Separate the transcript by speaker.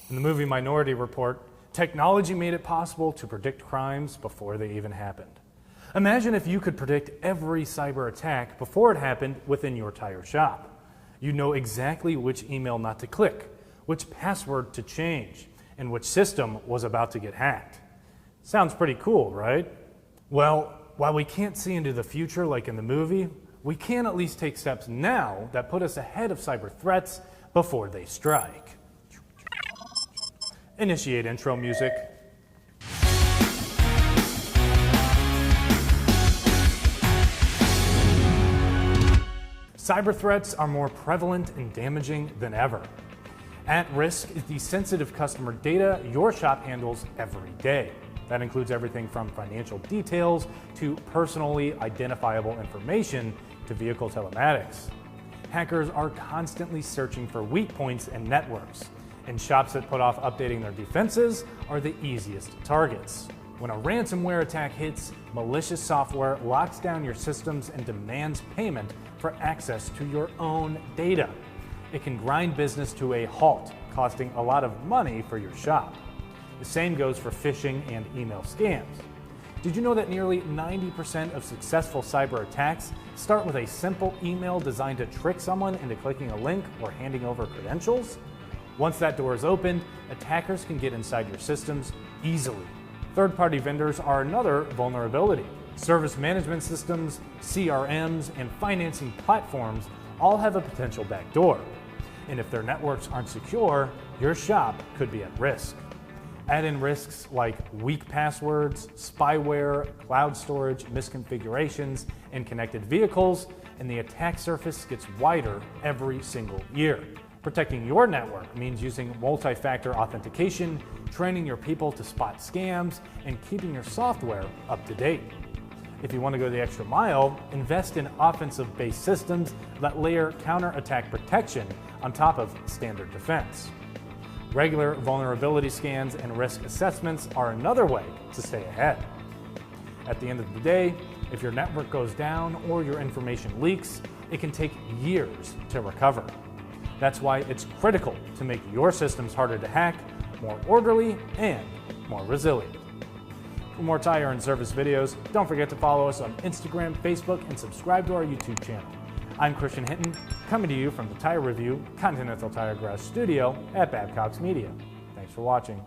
Speaker 1: In the movie Minority Report, technology made it possible to predict crimes before they even happened. Imagine if you could predict every cyber attack before it happened within your tire shop. You'd know exactly which email not to click, which password to change, and which system was about to get hacked. Sounds pretty cool, right? Well, while we can't see into the future like in the movie, we can at least take steps now that put us ahead of cyber threats before they strike. Initiate intro music. Cyber threats are more prevalent and damaging than ever. At risk is the sensitive customer data your shop handles every day. That includes everything from financial details to personally identifiable information to vehicle telematics. Hackers are constantly searching for weak points in networks, and shops that put off updating their defenses are the easiest targets. When a ransomware attack hits, malicious software locks down your systems and demands payment for access to your own data. It can grind business to a halt, costing a lot of money for your shop. The same goes for phishing and email scams. Did you know that nearly 90% of successful cyber attacks start with a simple email designed to trick someone into clicking a link or handing over credentials? Once that door is opened, attackers can get inside your systems easily. Third-party vendors are another vulnerability. Service management systems, CRMs, and financing platforms all have a potential backdoor. And if their networks aren't secure, your shop could be at risk. Add in risks like weak passwords, spyware, cloud storage, misconfigurations, and connected vehicles, and the attack surface gets wider every single year. Protecting your network means using multi-factor authentication, training your people to spot scams, and keeping your software up to date. If you want to go the extra mile, invest in offensive-based systems that layer counter-attack protection on top of standard defense. Regular vulnerability scans and risk assessments are another way to stay ahead. At the end of the day, if your network goes down or your information leaks, it can take years to recover. That's why it's critical to make your systems harder to hack, more orderly, and more resilient. For more tire and service videos, don't forget to follow us on Instagram, Facebook, and subscribe to our YouTube channel. I'm Christian Hinton, coming to you from the Tire Review Continental Tire Garage studio at Babcox Media. Thanks for watching.